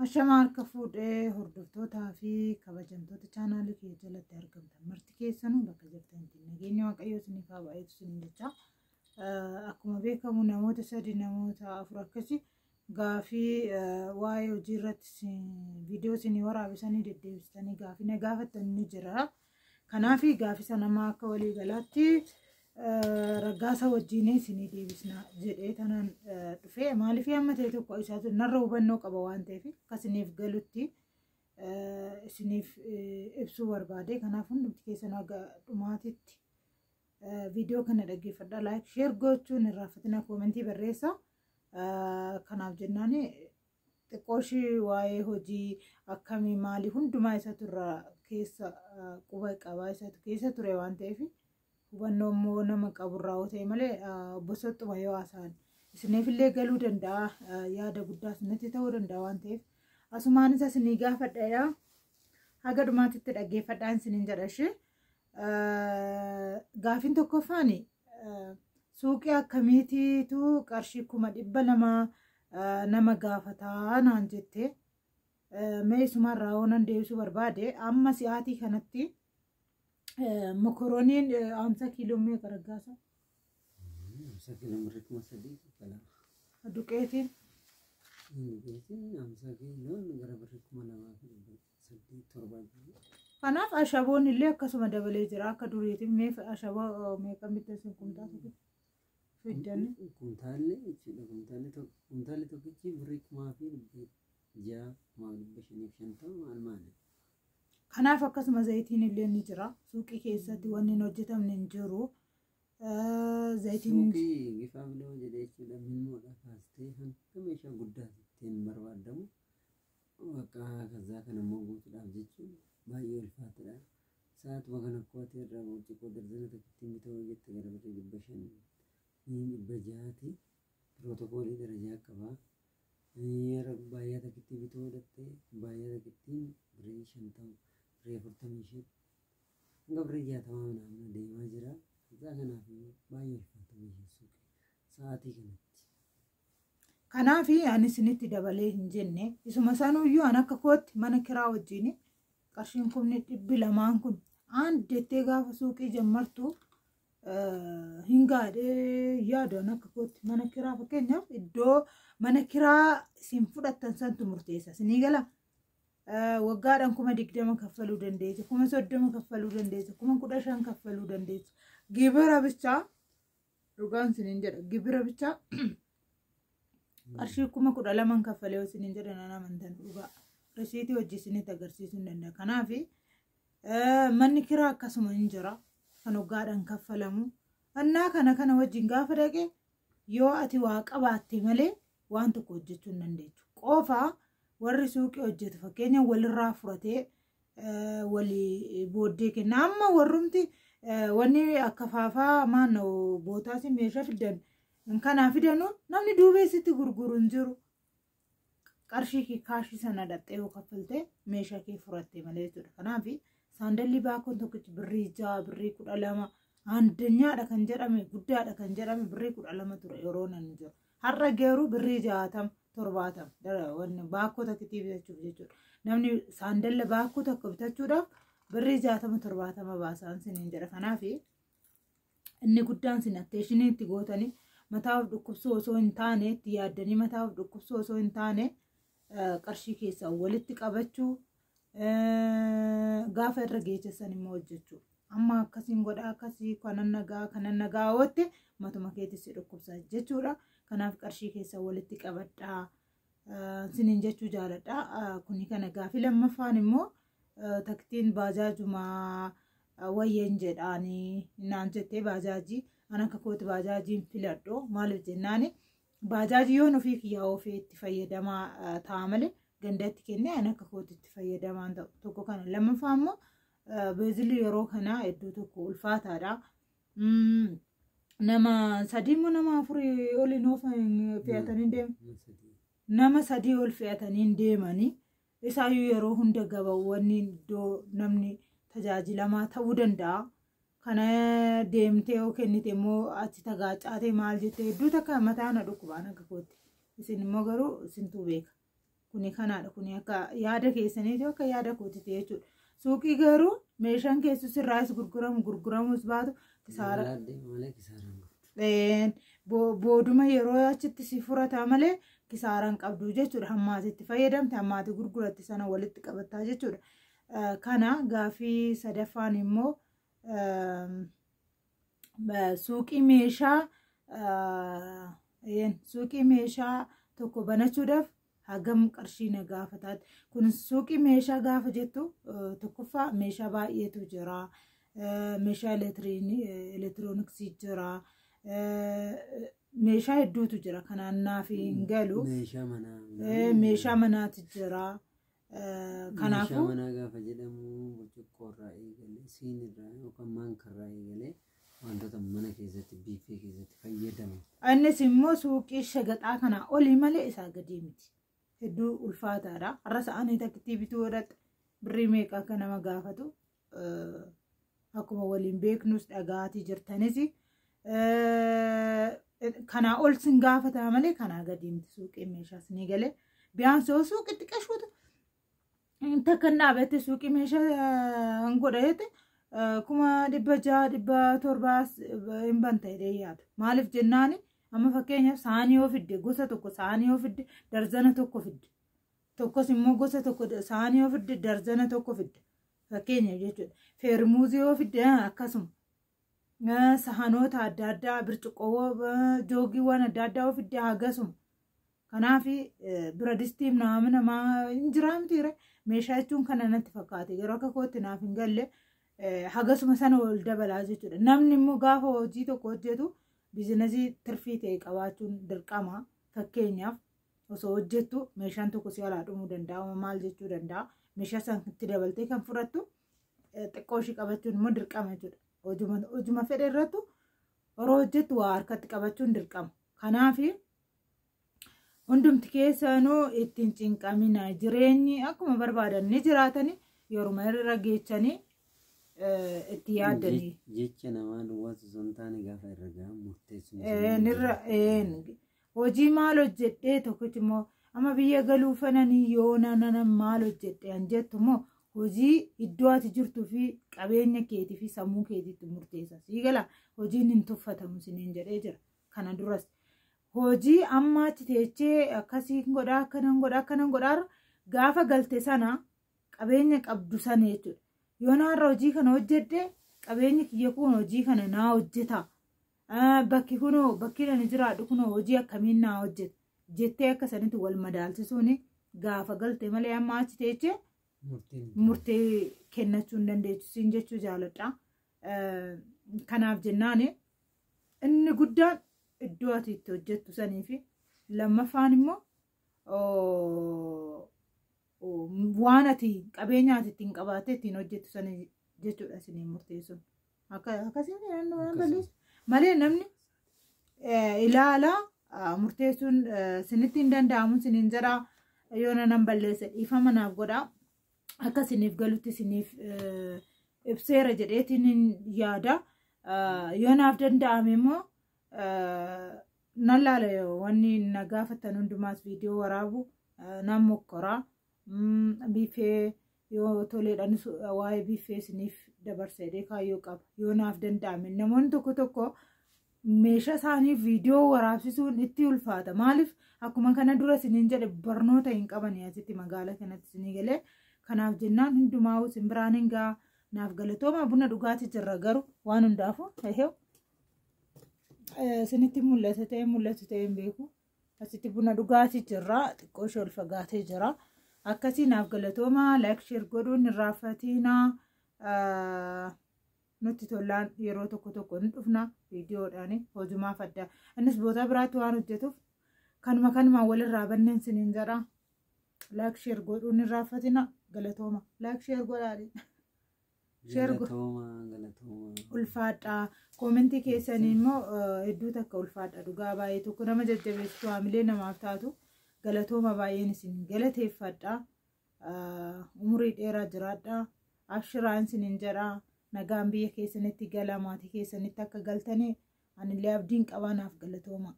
Ashama harka fuudhee hordoftootaa fi kabajamtoota chaanaalii kee jalatti argamtan marti keessanuu bakka jirtanitti nageenya waaqayyoo isiniif haa baay'atu isiniin jecha. Akkuma beekamu namoota 3 namoota 4 akkasii gaafii waa'ee hojii irratti viidiyoo isinii waraabisanii deddeebisanii gaafii na gaafattan ni jira. Kanaaf gaafii sana akka walii galaatti raggaasa wajjin isinii deebisna jedhee tanaan dhufee maaliif amma ta'e tokko isaatu narra hubannoo qaba waan ta'eef akkasiniif galutti isiniif ibsuu barbaade. Kanaaf hundumti keessan aga dhumaatitti viidiyoo kana dhaggeeffadhaa, like share gochuun irraafatina koomentii barreessa. Kanaaf jennaan xiqqooshii waa'ee hojii akkamii maali hundumaa isaatu irraa keessa quba qabaa isaatu keessa ture waan ta'eef hubannoo immoo nama qaburraa yoo ta'e malee bosottuma yoo haasa'an isiniifillee galuu danda'a, yaada guddaa isinitti ta'uu danda'a waan ta'eef asumaan isa isinii gaafadha. Haga dhumaatitti dhaggeeffadhaan isiniin jedhashi. Gaafiin tokkoffaan suuqii akkamiitiitu qarshii 200 nama gaafataa naan jette. Mee isumarraa oonan deebisuu barbaade amma si'aatii kanatti مكرونين 5 كيلو مية كرجاسة 5 كيلو مريكم صديق كلام دوكيتين 5 كيلو نقرب مريكم أنا صديق تربان أنا أشابون اللي كسم دبلي جرا كدوريتي مي أشابو مي كم بتسون كمتاسو في الجنة كمتالي تو كيجي مريك ما في جا ما بشني بشنطة ألماني. Kanaaf akkasuma zayitiin illee ni jira suuqii keessatti wanni hojjetamne hin jiru. Zayitiin suuqii gifa biloo jedhee jechuudha minmoodha kaastee hanga meeshaa guddaa ittiin barbaadamu akka kazaa kana immoo guutuudhaaf jechuun baay'ee ulfaataadha. Sa'aatuma kana akkootii irraa boociqoo darzana tokkittiin bitoo jette gara birrii 500 pirootokoolii darajaa qabaa. Baay'ee tokkitti bitoo dhattee baay'ee tokkittiin birrii 50 reefurtamii gabrii jaatamaa naannoo deemaa jira. Isaa kanaaf baay'ee ulfaata meeshaa suuqii sa'aatii kanatti. Kanaaf ani isinitti dabalee hin jenne isuma sanuyyuu an akka kootti mana kiraa wajjin qarshiin 200 kun aan deettee gaafa suuqii jammartu hin gaadhee yaadu an akka kootti mana kiraa fakkeenyaaf iddoo mana kiraa isin fudhattan santu murteessa isinii gala. Waggaadhaan 20 kaffaluu dandeessa, 30 kaffaluu dandeessa, 15 kaffaluu dandeessa. Gibira bichaa dhugaan isiniin jedha gibira bichaa qarshii 12 kaffalee yoo isiniin jedhan ana amantan dhugaa risiitii hojii isinitti agarsiisuu hin danda'a. Kanaaf manni kiraa akkasuma hin jira kan waggaadhaan kaffalamu. Annaa kana wajjin gaafa dhaqee yoo ati waa qabaatte malee waan tokko hojjechuu hin dandeessu. Qofaa warri suuqii hojjetu fakkeenyaaf walirraa furatee walii booddee kenna. Amma warrumti wanni akka faafaa maannoo bootaas meeshaa fidan kanaa fidanu namni duubeessitti gurguru hin jiru. Qarshii kee kaashii sana dhattee yoo kaffalte meeshaa kee furatte malee jechuudha. Kanaaf saandalli baakoon tokkichi birrii 6 birrii 12 andanyaadha kan jedhame guddaadha kan jedhame birrii 12 ture yeroo nan jiru. Har'a geeru birrii 60 70 wanni baakoo tokkitti bitachuuf jechuudha. Namni saandalla baakoo tokko bitachuudhaaf birrii 60 70 baasaan siniin jedha. Kanaaf inni guddaan sin atteeshinii itti gootanii mataaf dhukkubsuu osoo hin taane itti yaaddanii mataaf dhukkubsuu osoo hin taane qarshii keessaa walitti qabachuu gaafa irra geechessan immoo hojjechuu. Amma akkasiin godha akkasii kanan nagaa ootte matuma keetis dhukkubsa jechuudha. Kanaaf qarshii keessaa walitti qabadhaa siniin jechuu jaaladha. Kuni kana gaafii lammaffaan immoo taktiin baajaajuma wayyeen jedhaanii naan jettee baajaajii an akka kooti baajaajiin filadho maaliif jennaani baajaajii yoon ofii kiyyaa ofii itti fayyadamaa ta'a malee gandatti kennee an akka kooti itti fayyadamaan ta'u tokko kana. Lammaffaa immoo beezilii yeroo kana iddoo tokko ulfaataadha. Nama 3 moo nama 4 oli noo fe'atanii deemu. Nama 3 ol fe'atanii deemanii isaayyuu yeroo hunda gabaawwanni iddoo namni tajaajilamaa ta'uu danda'a. Kana deemtee yoo kennite immoo achi tagaacaatee maal jettee hedduu takka mataa na dhukkubaan akka kootti. Isin immoo garuu isintuu beeka. kuni kanaadha kuni akka yaada keessaniiti akka yaada kootiti jechuudha. Suuqii garuu meeshaan keessu sirraas gurguramus baatu kisaara. Booduma yeroo achitti si furata malee kisaaraan qabdu jechuudha. Hammaatitti fayyadamte hammaati gurguratti sana walitti qabattaa jechuudha. Kana gaafii sadaffaan immoo suuqii meeshaa tokko banachuudhaaf hagam qarshii na gaafataati. Kun suuqii meeshaa gaafa jettu tokkoffaa meeshaa baay'eetu jira. Meeshaa elektirooniksii jira. Meeshaa hedduutu jira. Kanaan naaf hin galu. Meeshaa manaati jira. Kanaafuu meeshaa manaa gaafa jedhamu burcuqqoorraa eegalee siinirraa yookaan maankarraa eegalee wantoota mana keessatti biiffee keessatti fayyadamu. Innis immoo suuqii shagaxaa kanaa olii malee isaa gadi miti. Hedduu ulfaataadha. Har'a sa'anii takkitti bituu godhate birrii meeqa akka nama gaafatu akkuma waliin beeknus dhagaatii jirtanis kanaa ol sin gaafata malee kanaa gadi miti suuqii meeshaas ni galee biyaansoo suuqitti qashuutu takkan dhaabette suuqii meeshaa godhate kuma 600-700 hin banta'ee yaadu. Maaliif jennaani amma fakkeenyaaf saanii yoo fidde gosa tokko saanii yoo fidde darzana tokko fidde tokkos immoo gosa tokko saanii yoo fidde darzana tokko fidde fakkeenya jechuudha. Feermuuzii yoo fidde akkasuma sahanoota adda addaa bircuqqoowwan joogiiwwan adda addaa yoo fidde hagasuma. Kanaaf bira distiim namaa hin jiraamtiire meeshaa jechuun kana natti fakkaate yeroo akka kootti naaf hin galle hagasuma sana ol dabalaa jechuudha. Namni immoo gaafa hojii tokko hojjetu biizinasii tirfii ta'e qabaachuun dirqama. Fakkeenyaaf osoo hojjettu meeshaan tokko si alaa dhumuu danda'a maal jechuu danda'a. Meeshaa san itti dabaltee kan fudhattu xiqqoo ishii qabachuun immoo dirqama jechuudha. Hojuma fedhe irrattu yeroo hojjettu waa harkatti qabachuun dirqama. Kanaaf hundumti keessanuu ittiin cinqamina jireenyi akkuma barbaadan ni jiraatanii yeruma irra geechanii itti yaadanii. Jecha namaa duwwaatu osoo hin taane gaafa irra gahan murteessu. Hojii maal hojjedhee tokkichi immoo amma biyya galuu fananii yoo nana maal hojjedhee an jettu immoo hojii iddoo ati jirtuu fi qabeenya keetii fi sammuu keetiitti murteessa. Siigala hojiin hin tuffatamu siniin jedhee jira. Kana duras hojii amma achi teechee akkasii godhaa akkanan godhaa gaafa galte sana qabeenya qabdu sana jechuudha. Yoo naarra hojii kana hojjedhe qabeenyi kiyya kun hojii kana naa hojjeta. Bakki ani jiraadhu kun hojii akkamiin naa hojjeta jettee akka sanitti wal madaalchisuun gaafa galte malee amma achi teechee murtee kennachuu hin dandeessisu jechuu jaaladha. Kanaaf jennaan inni guddaan iddoo ati itti hojjettu sanii fi lammaffaan immoo waan ati qabeenya ati ittiin qabaattee ittiin hojjettu sanii jechuudha isiniin murteessuun. Akkasiin malee namni ilaalaa murteessuun sinitti hin danda'amu siniin jedhaa yoo nan balleessa dhiifama naaf godhaa. Akka isiniif galutti isiniif ibseera jedheetiin yaada. Yoo naaf danda'ame immoo nan laala wanni na gaafatan hundumaas viidiyoo waraabu nan mokkoraa. Biifee yoo toleedhanis waa'ee biifee isiniif dabarseedhee kaayyoo qaba. Yoo naaf danda'ame namoonni tokko meeshaa isaaniif viidiyoo waraabsisuun itti ulfaata. Maaliif akkuma kana dura isiniin jedhe barnoota hin qabanii asitti magaalaa kanatti isinii galee. Kanaaf jennaan hundumaa isin biraan hin gaa naaf galatooma buna dhugaatii jirra garuu waan hundaafuu isinitti mul'atu ta'e hin beeku. Asitti buna dhugaatii jirra xiqqoo ishee ol fagaatee jira. Akkasii naaf galatooma laayik sheer godhuun hin raaffatinaa. Nuti tollaan yeroo tokko ni dhufna viidiyoodhaan hojumaaf adda. Innis boota biraatti waan hojjetuuf kanuma walirraa banneen isiniin jedha. Laayik sheer godhuun hin raaffatinaa. Galatooma laayik sheer godhaadhi. Galatooma. Ulfaadhaa koomentii keessanii immoo hedduu takka ulfaadha dhugaa baay'ee tokko nama jajjabeessitu haamilee namaaf taatu galatooma baay'een isin galateeffadha. Umurii dheeraa jiraadha. Abshiraan isiniin jedha. Nagaan biyya keessanitti gala maatii keessanitti akka galtanii anillee abdiin qabaa naaf galatooma.